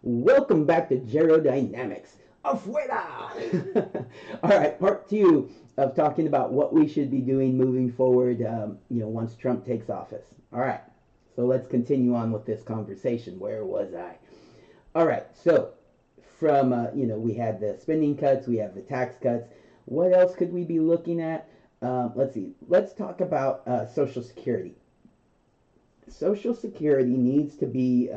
Welcome back to Gerodynamics. Afuera! All right, part two of talking about what we should be doing moving forward, once Trump takes office. All right, so let's continue on with this conversation. Where was I? All right, so from, we had the spending cuts, we have the tax cuts. What else could we be looking at? Let's see. Let's talk about Social Security. Social Security needs to be.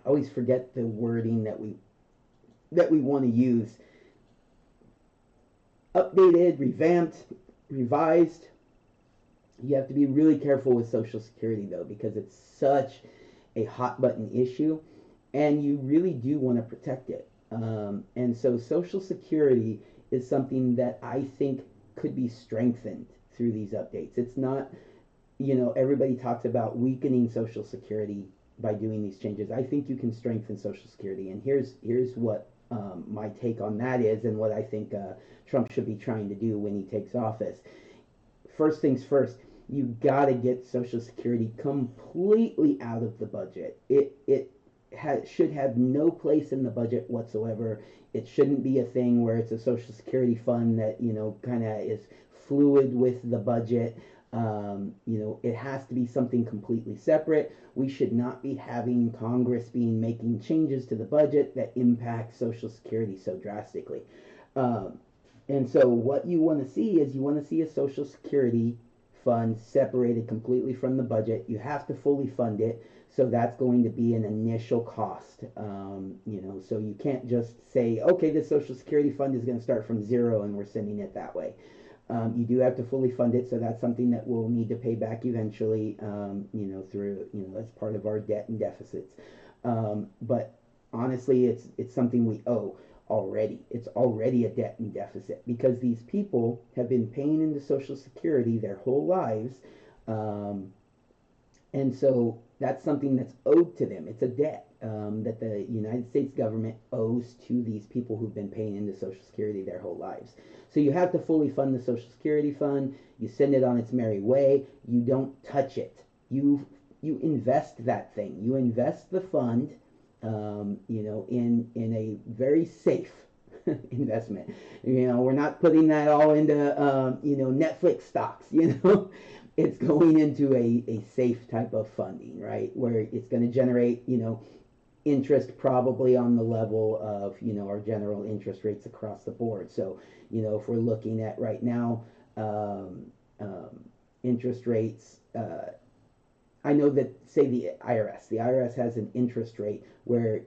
I always forget the wording that we want to use. Updated, revamped, revised. You have to be really careful with Social Security though, because it's such a hot button issue, and you really do want to protect it. And so Social Security is something that I think could be strengthened through these updates. It's not, everybody talks about weakening Social Security by doing these changes. I think you can strengthen Social Security, and here's what my take on that is, and what I think Trump should be trying to do when he takes office. First things first, you got to get Social Security completely out of the budget. It should have no place in the budget whatsoever. It shouldn't be a thing where it's a Social Security fund that kind of is fluid with the budget. It has to be something completely separate. We should not be having Congress being making changes to the budget that impact Social Security so drastically. Um, and so, what you want to see is you want to see a Social Security fund separated completely from the budget. You have to fully fund it, so that's going to be an initial cost. So you can't just say, okay, the Social Security fund is going to start from zero and we're sending it that way. You do have to fully fund it, so that's something that we'll need to pay back eventually, through, as part of our debt and deficits. But honestly, it's something we owe already. It's already a debt and deficit because these people have been paying into Social Security their whole lives. Um, and so that's something that's owed to them. It's a debt that the United States government owes to these people who've been paying into Social Security their whole lives. So you have to fully fund the Social Security fund. You send it on its merry way. You don't touch it. You invest that thing. You invest the fund, in a very safe investment. We're not putting that all into Netflix stocks. It's going into a safe type of funding, right? Where it's going to generate, interest probably on the level of, our general interest rates across the board. So, if we're looking at right now, interest rates, I know that, say, the IRS has an interest rate where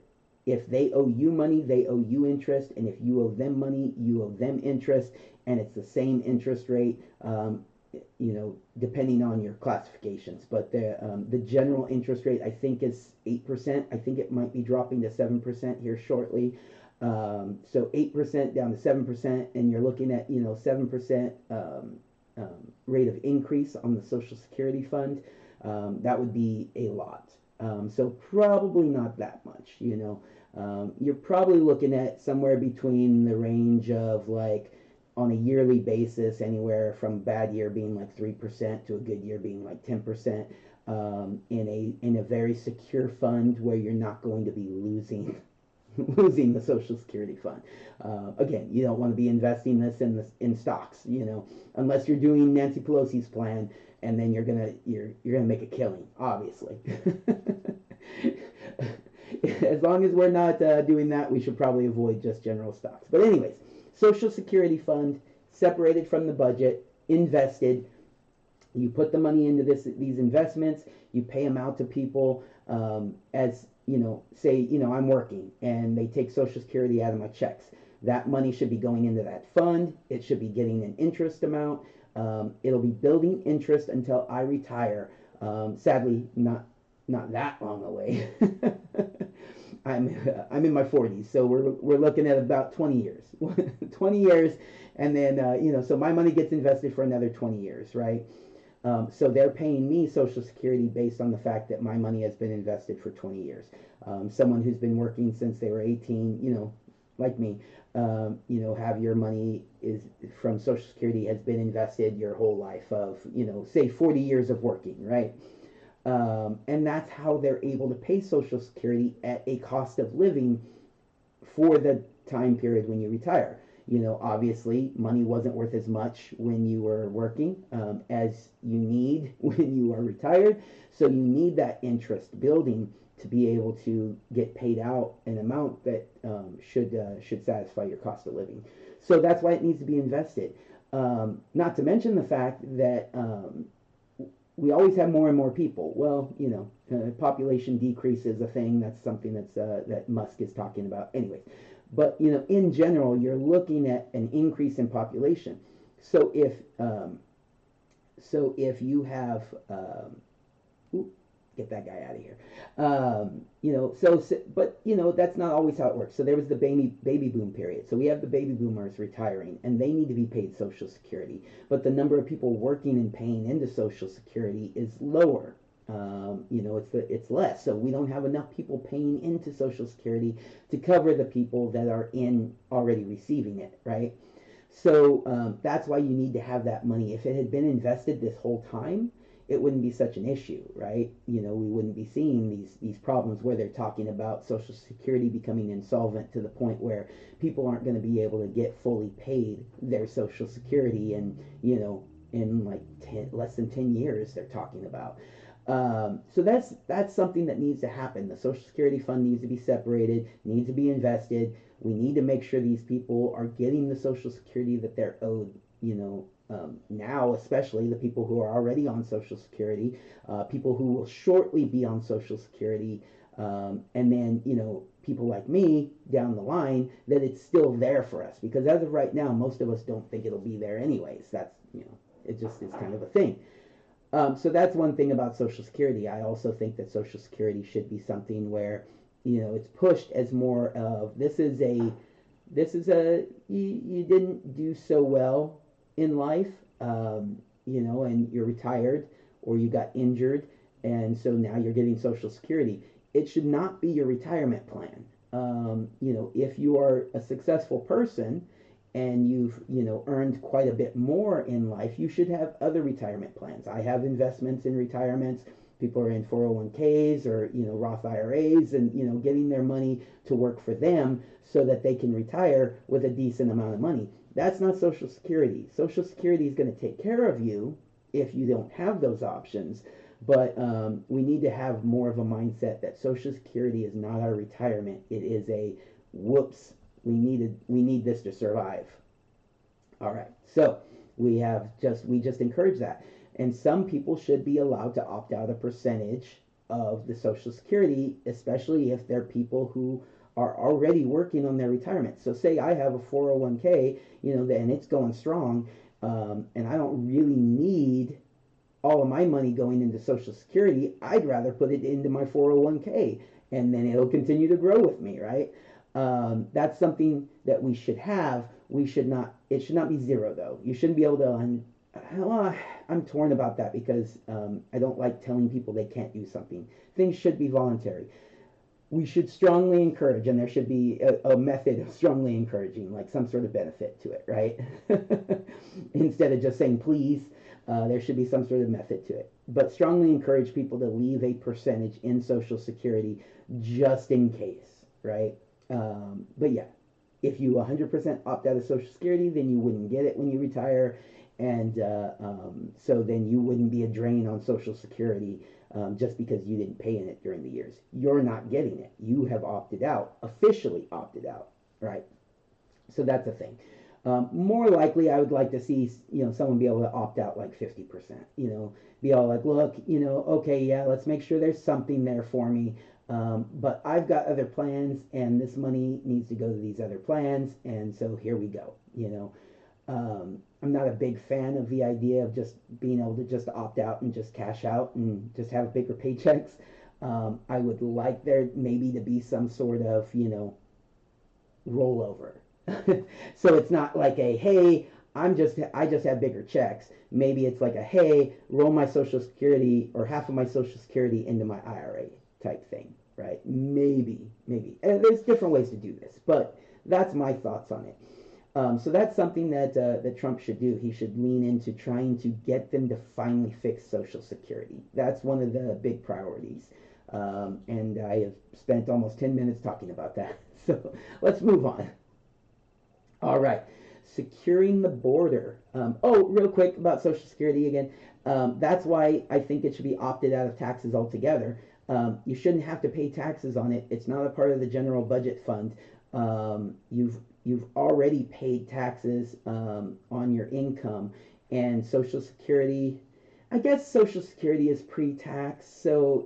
if they owe you money, they owe you interest, and if you owe them money, you owe them interest, and it's the same interest rate. Depending on your classifications. But the general interest rate, I think, is 8%. I think it might be dropping to 7% here shortly. So 8% down to 7%, and you're looking at 7% rate of increase on the Social Security fund. That would be a lot. So probably not that much. You're probably looking at somewhere between the range of, like, on a yearly basis, anywhere from bad year being like 3% to a good year being like 10%, in a very secure fund where you're not going to be losing losing the Social Security fund. Again, you don't want to be investing this in stocks, unless you're doing Nancy Pelosi's plan, and then you're gonna make a killing, obviously. As long as we're not doing that, we should probably avoid just general stocks. But anyways, Social Security fund separated from the budget, invested. You put the money into these investments. You pay them out to people, as say, I'm working and they take Social Security out of my checks. That money should be going into that fund. It should be getting an interest amount. It'll be building interest until I retire. Sadly, not that long away. I'm in my 40s, so we're looking at about 20 years, 20 years, and then so my money gets invested for another 20 years, right? So they're paying me Social Security based on the fact that my money has been invested for 20 years. Someone who's been working since they were 18, like me, have your money is from Social Security has been invested your whole life of, say 40 years of working, right? And that's how they're able to pay Social Security at a cost of living for the time period when you retire. Obviously, money wasn't worth as much when you were working as you need when you are retired. So you need that interest building to be able to get paid out an amount that should satisfy your cost of living. So that's why it needs to be invested. Not to mention the fact that we always have more and more people. Well, population decrease is a thing. That's something that Musk is talking about. Anyways, but in general, you're looking at an increase in population. So if you have get that guy out of here. But that's not always how it works. So there was the baby boom period. So we have the baby boomers retiring, and they need to be paid Social Security. But the number of people working and paying into Social Security is lower. It's less. So we don't have enough people paying into Social Security to cover the people that are already receiving it, right? So that's why you need to have that money. If it had been invested this whole time, it wouldn't be such an issue, right? We wouldn't be seeing these problems where they're talking about Social Security becoming insolvent to the point where people aren't going to be able to get fully paid their Social Security, and in like less than 10 years they're talking about. So that's something that needs to happen. The Social Security fund needs to be separated, needs to be invested. We need to make sure these people are getting the Social Security that they're owed, now, especially the people who are already on Social Security, people who will shortly be on Social Security, and then, people like me down the line, that it's still there for us. Because as of right now, most of us don't think it'll be there anyways. That's, it just is kind of a thing. So that's one thing about Social Security. I also think that Social Security should be something where, it's pushed as more of, this is a, you didn't do so well in life, and you're retired or you got injured, and so now you're getting Social Security. It should not be your retirement plan. If you are a successful person and you've earned quite a bit more in life, you should have other retirement plans. I have investments in retirements. People are in 401ks or Roth IRAs, and getting their money to work for them so that they can retire with a decent amount of money. That's not Social Security. Social Security is going to take care of you if you don't have those options. But we need to have more of a mindset that Social Security is not our retirement. It is a whoops. We need this to survive. All right. So we just encourage that. And some people should be allowed to opt out a percentage of the Social Security, especially if they're people who are already working on their retirement. So say I have a 401k, and it's going strong, and I don't really need all of my money going into Social Security. I'd rather put it into my 401k, and then it'll continue to grow with me, right? That's something that we should have. It should not be zero, though. You shouldn't be able to, I'm torn about that because I don't like telling people they can't do something. Things should be voluntary. We should strongly encourage, and there should be a method of strongly encouraging, like some sort of benefit to it, right? Instead of just saying please, there should be some sort of method to it. But strongly encourage people to leave a percentage in Social Security just in case, right? But yeah, if you 100% opt out of Social Security, then you wouldn't get it when you retire, and so then you wouldn't be a drain on Social Security just because you didn't pay in it during the years. You're not getting it. You have opted out, officially opted out, right? So that's a thing. More likely, I would like to see someone be able to opt out like 50%. Be all like, look, okay, yeah, let's make sure there's something there for me. But I've got other plans, and this money needs to go to these other plans, and so here we go. I'm not a big fan of the idea of just being able to just opt out and just cash out and just have bigger paychecks. I would like there maybe to be some sort of, rollover. So it's not like a, hey, I just have bigger checks. Maybe it's like a, hey, roll my Social Security or half of my Social Security into my IRA type thing, right? Maybe. And there's different ways to do this, but that's my thoughts on it. So that's something that Trump should do. He should lean into trying to get them to finally fix Social Security. That's one of the big priorities. And I have spent almost 10 minutes talking about that. So let's move on. All right. Securing the border. Real quick about Social Security again. That's why I think it should be opted out of taxes altogether. You shouldn't have to pay taxes on it. It's not a part of the general budget fund. You've already paid taxes on your income, and Social Security. I guess Social Security is pre-tax, so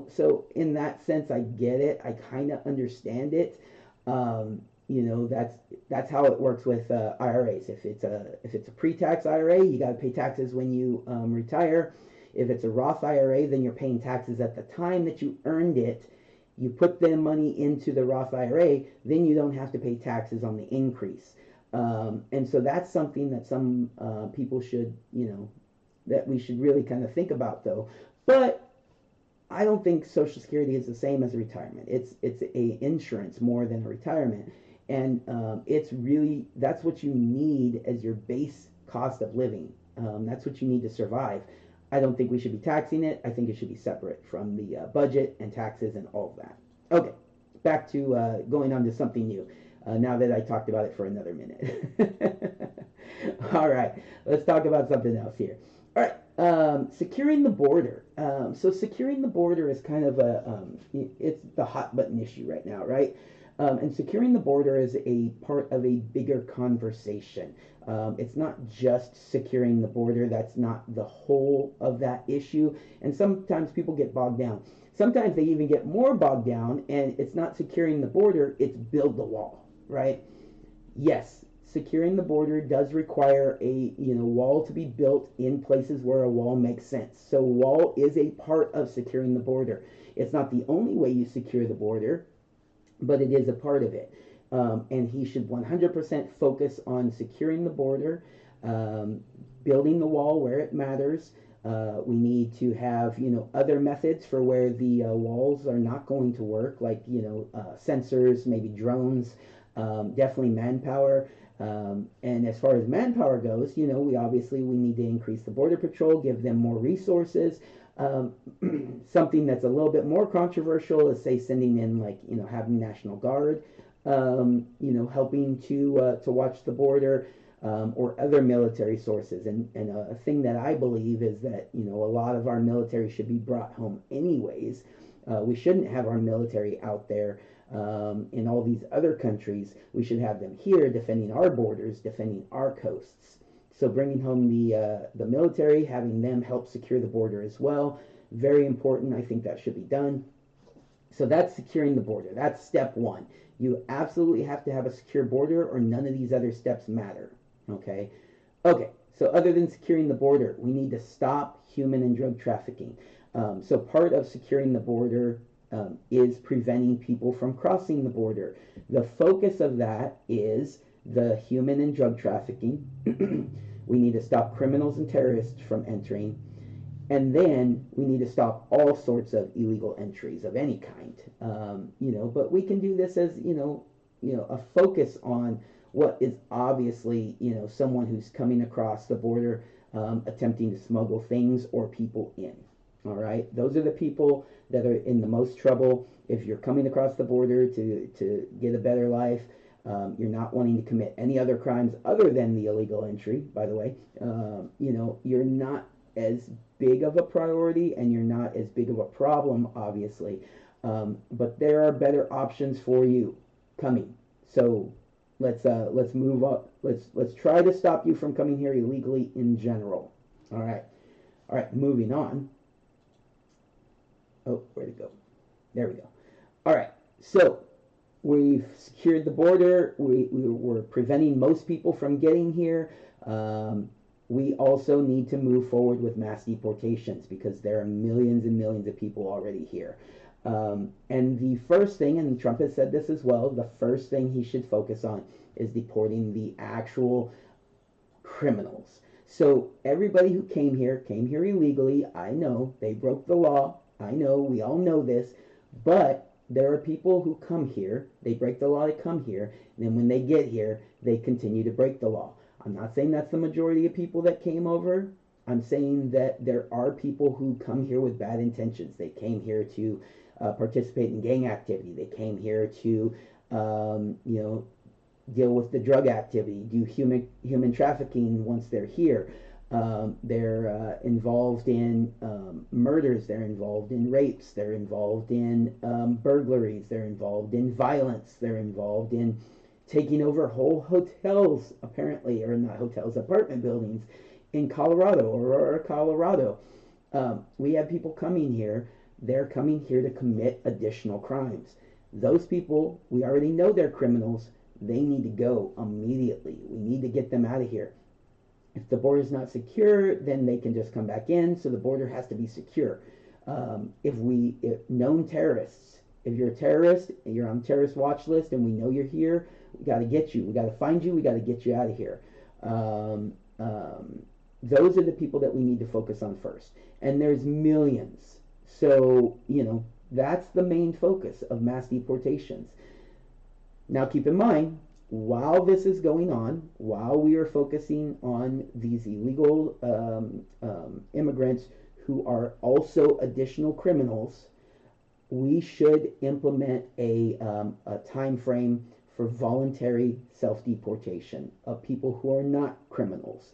so in that sense, I get it. I kind of understand it. That's how it works with IRAs. If it's a pre-tax IRA, you got to pay taxes when you retire. If it's a Roth IRA, then you're paying taxes at the time that you earned it. You put the money into the Roth IRA, then you don't have to pay taxes on the increase. And so that's something that some people should, that we should really kind of think about, though. But I don't think Social Security is the same as retirement. It's a insurance more than a retirement, and it's really that's what you need as your base cost of living. That's what you need to survive. I don't think we should be taxing it. I think it should be separate from the budget and taxes and all of that. Okay, back to going on to something new. Now that I talked about it for another minute. All right, let's talk about something else here. All right, securing the border. So securing the border is kind of it's the hot button issue right now, right? And securing the border is a part of a bigger conversation. It's not just securing the border. That's not the whole of that issue. And sometimes people get bogged down. Sometimes they even get more bogged down, and it's not securing the border, it's build the wall, right? Yes, securing the border does require a wall to be built in places where a wall makes sense. So wall is a part of securing the border. It's not the only way you secure the border, but it is a part of it. And he should 100% focus on securing the border, building the wall where it matters. We need to have other methods for where the walls are not going to work, like sensors, maybe drones, definitely manpower. And as far as manpower goes, we need to increase the border patrol, give them more resources. Something that's a little bit more controversial is, say, sending in having National Guard, helping to watch the border, or other military sources. And a thing that I believe is that a lot of our military should be brought home anyways. We shouldn't have our military out there in all these other countries. We should have them here defending our borders, defending our coasts. So bringing home the military, having them help secure the border as well, very important. I think that should be done. So that's securing the border. That's step one. You absolutely have to have a secure border, or none of these other steps matter. Okay? Okay, so other than securing the border, we need to stop human and drug trafficking. So part of securing the border is preventing people from crossing the border. The focus of that is the human and drug trafficking. We need to stop criminals and terrorists from entering. And then we need to stop all sorts of illegal entries of any kind. But we can do this as, a focus on what is obviously, someone who's coming across the border, attempting to smuggle things or people in. All right. Those are the people that are in the most trouble. If you're coming across the border to get a better life, you're not wanting to commit any other crimes other than the illegal entry, by the way, you're not as big of a priority, and you're not as big of a problem, obviously. But there are better options for you coming. So let's move up. Let's try to stop you from coming here illegally in general. All right. Moving on. Oh, where'd it go? There we go. All right. So we've secured the border. We're preventing most people from getting here. We also need to move forward with mass deportations, because there are millions and millions of people already here. And the first thing, and Trump has said this as well, the first thing he should focus on is deporting the actual criminals. So everybody who came here illegally. I know they broke the law. I know, we all know this. But there are people who come here, they break the law to come here, and then when they get here, they continue to break the law. I'm not saying that's the majority of people that came over. I'm saying that there are people who come here with bad intentions. They came here to participate in gang activity. They came here to, you know, deal with the drug activity, do human trafficking once they're here. They're involved in murders, they're involved in rapes, they're involved in burglaries, they're involved in violence, they're involved in taking over whole hotels, apparently, or not hotels, apartment buildings in Colorado, Aurora, Colorado. We have people coming here, they're coming here to commit additional crimes. Those people, we already know they're criminals, they need to go immediately. We need to get them out of here. If the border is not secure, then they can just come back in. So the border has to be secure. If known terrorists, if you're a terrorist and you're on the terrorist watch list, and we know you're here, we got to get you. We got to find you. We got to get you out of here. Those are the people that we need to focus on first. And there's millions. So that's the main focus of mass deportations. Now, keep in mind, while this is going on, while we are focusing on these illegal immigrants who are also additional criminals, we should implement a time frame for voluntary self-deportation of people who are not criminals.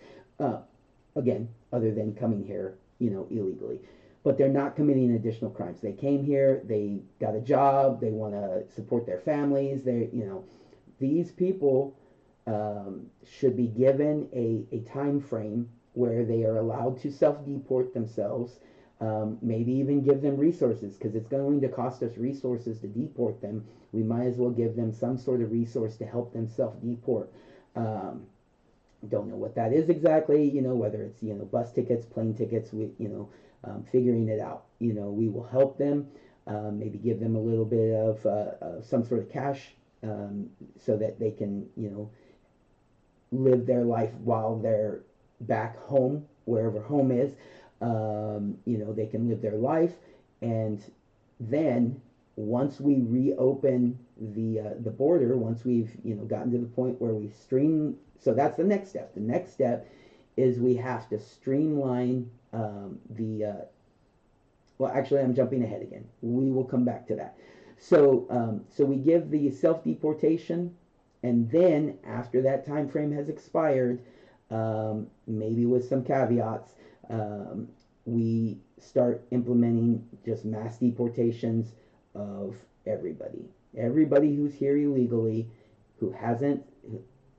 Again, other than coming here, illegally. But they're not committing additional crimes. They came here, they got a job, they want to support their families. These people should be given a time frame where they are allowed to self-deport themselves. Maybe even give them resources, because it's going to cost us resources to deport them. We might as well give them some sort of resource to help them self-deport. Don't know what that is exactly, whether it's, bus tickets, plane tickets, figuring it out. We will help them, maybe give them a little bit of some sort of cash, so that they can, live their life while they're back home, wherever home is. They can live their life, and then once we reopen the border, once we've gotten to the point where we stream. So that's the next step. The next step is we have to streamline well, actually, I'm jumping ahead again. We will come back to that. So we give the self-deportation, and then after that time frame has expired, maybe with some caveats, we start implementing just mass deportations of everybody. Everybody who's here illegally, who hasn't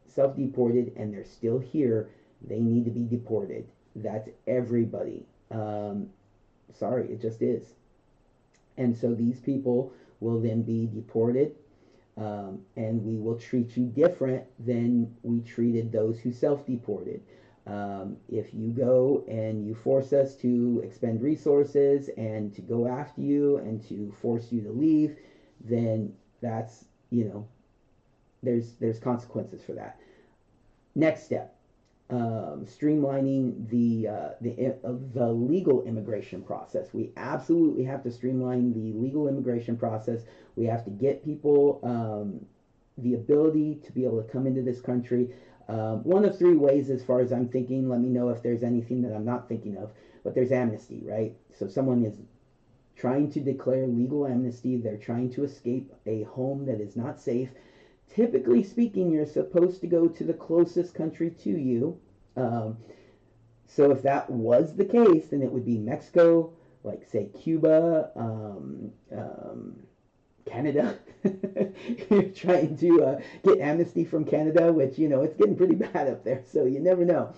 self-deported and they're still here, they need to be deported. That's everybody. Sorry, it just is. And so these people will then be deported, and we will treat you different than we treated those who self-deported. If you go and you force us to expend resources and to go after you and to force you to leave, then that's, there's consequences for that. Next step, streamlining the legal immigration process. We absolutely have to streamline the legal immigration process. We have to get people the ability to be able to come into this country. One of three ways, as far as I'm thinking. Let me know if there's anything that I'm not thinking of. But there's amnesty, right? So someone is trying to declare legal amnesty. They're trying to escape a home that is not safe. Typically speaking, you're supposed to go to the closest country to you. So if that was the case, then it would be Mexico, like say Cuba, Canada. You're trying to get amnesty from Canada, which, it's getting pretty bad up there, so you never know.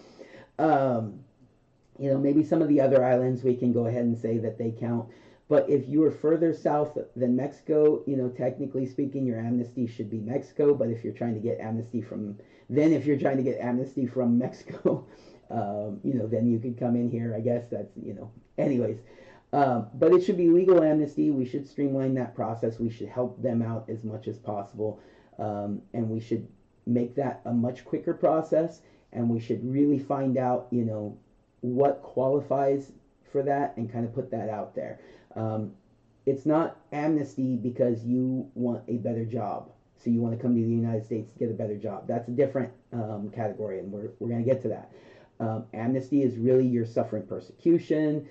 Maybe some of the other islands we can go ahead and say that they count. But if you are further south than Mexico, technically speaking, your amnesty should be Mexico. But if you're trying to get amnesty from Mexico, then you could come in here. I guess that's, anyways. But it should be legal amnesty. We should streamline that process. We should help them out as much as possible. And we should make that a much quicker process. And we should really find out, what qualifies for that and kind of put that out there. it's not amnesty because you want a better job. So you want to come to the United States to get a better job. That's a different category, and we're going to get to that. Amnesty is really you're suffering persecution,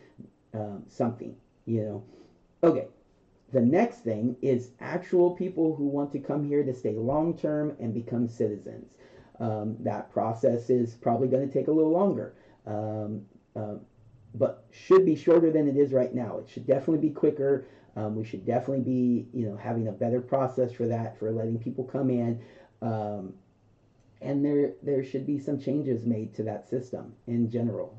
something, you know. Okay, the next thing is actual people who want to come here to stay long term and become citizens. That process is probably going to take a little longer, um, uh, but should be shorter than it is right now. It should definitely be quicker. We should definitely be, having a better process for that, for letting people come in. Um, and there should be some changes made to that system in general,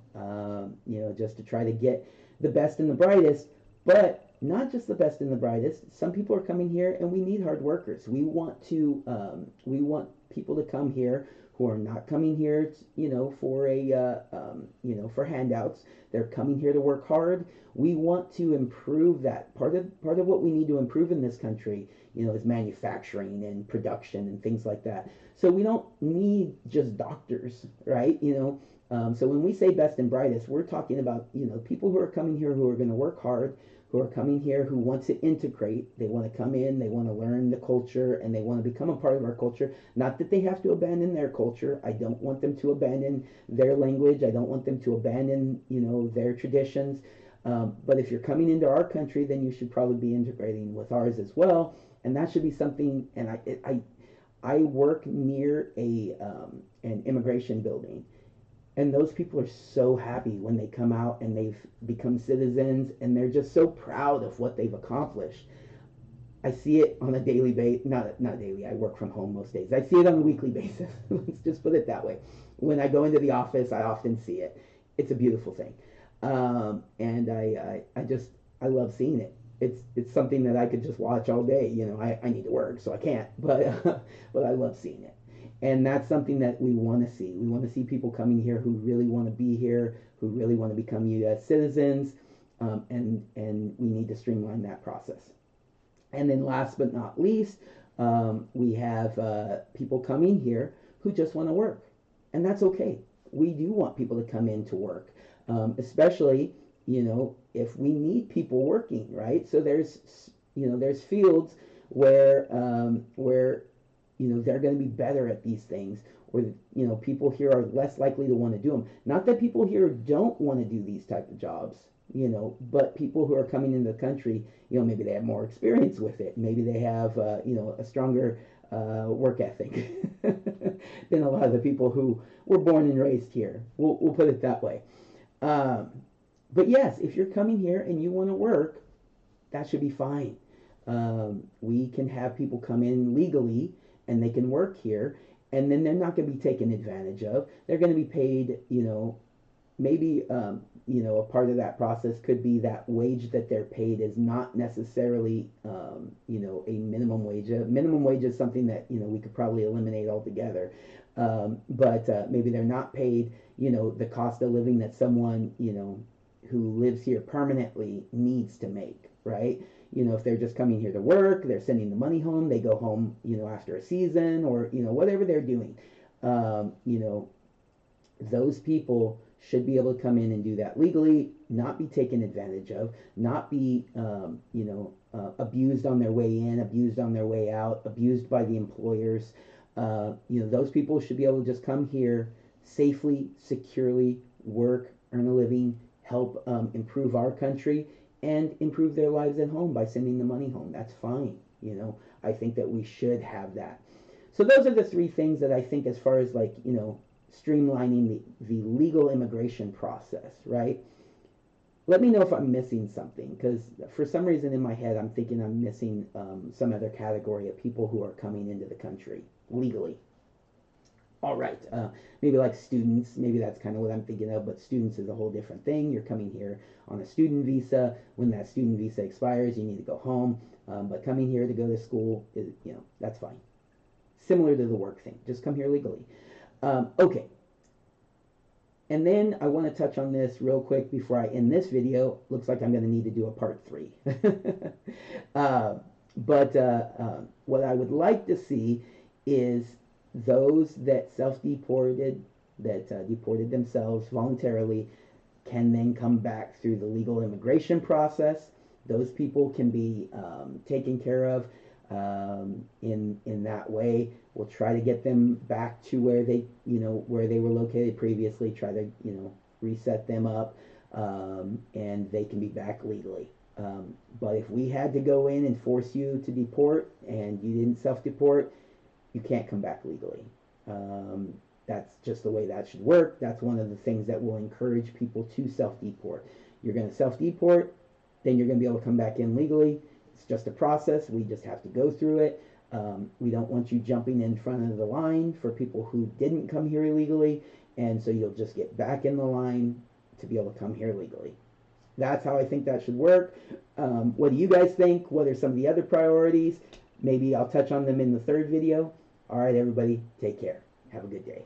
just to try to get the best and the brightest, but not just the best and the brightest. Some people are coming here, and we need hard workers. We want people to come here who are not coming here, for for handouts. They're coming here to work hard. We want to improve that. Part of what we need to improve in this country, is manufacturing and production and things like that. So we don't need just doctors, right? So when we say best and brightest, we're talking about, people who are coming here who are going to work hard, who are coming here who want to integrate. They want to come in, they want to learn the culture, and they want to become a part of our culture. Not that they have to abandon their culture. I don't want them to abandon their language. I don't want them to abandon, their traditions. But if you're coming into our country, then you should probably be integrating with ours as well. And that should be something. And I work near an immigration building, and those people are so happy when they come out and they've become citizens, and they're just so proud of what they've accomplished. I see it on a daily basis. Not daily. I work from home most days. I see it on a weekly basis. Let's just put it that way. When I go into the office, I often see it. It's a beautiful thing, and I love seeing it. It's something that I could just watch all day. I need to work, so I can't. But but I love seeing it. And that's something that we want to see. We want to see people coming here who really want to be here, who really want to become U.S. citizens, and we need to streamline that process. And then last but not least, we have people coming here who just want to work, and that's okay. We do want people to come in to work, especially if we need people working, right? So there's fields where they're going to be better at these things, or people here are less likely to want to do them. Not that people here don't want to do these type of jobs, but people who are coming into the country, maybe they have more experience with it. Maybe they have a stronger work ethic than a lot of the people who were born and raised here. We'll put it that way. But yes, if you're coming here and you want to work, that should be fine. We can have people come in legally, and they can work here, and then they're not going to be taken advantage of. They're going to be paid, maybe, a part of that process could be that wage that they're paid is not necessarily, a minimum wage. A minimum wage is something that, we could probably eliminate altogether. But maybe they're not paid, the cost of living that someone, who lives here permanently needs to make, right? If they're just coming here to work, they're sending the money home, they go home, after a season, or, whatever they're doing. Those people should be able to come in and do that legally, not be taken advantage of, not be, abused on their way in, abused on their way out, abused by the employers. Those people should be able to just come here safely, securely, work, earn a living, help improve our country, and improve their lives at home by sending the money home. That's fine. I think that we should have that. So those are the three things that I think, as far as streamlining the legal immigration process, right? Let me know if I'm missing something, because for some reason in my head I'm thinking I'm missing some other category of people who are coming into the country legally. All right, maybe like students, maybe that's kind of what I'm thinking of, but students is a whole different thing. You're coming here on a student visa. When that student visa expires, you need to go home. But coming here to go to school is, that's fine. Similar to the work thing, just come here legally. Okay, and then I want to touch on this real quick before I end this video. Looks like I'm going to need to do a part 3. But what I would like to see is those that self-deported, that deported themselves voluntarily, can then come back through the legal immigration process. those people can be taken care of in that way. We'll try to get them back to where they, where they were located previously. Try to, reset them up, and they can be back legally. But if we had to go in and force you to deport and you didn't self-deport, you can't come back legally. That's just the way that should work. That's one of the things that will encourage people to self-deport. You're going to self-deport, then you're going to be able to come back in legally. It's just a process. We just have to go through it. We don't want you jumping in front of the line for people who didn't come here illegally, and so you'll just get back in the line to be able to come here legally. That's how I think that should work. What do you guys think? What are some of the other priorities? Maybe I'll touch on them in the third video. All right, everybody, take care. Have a good day.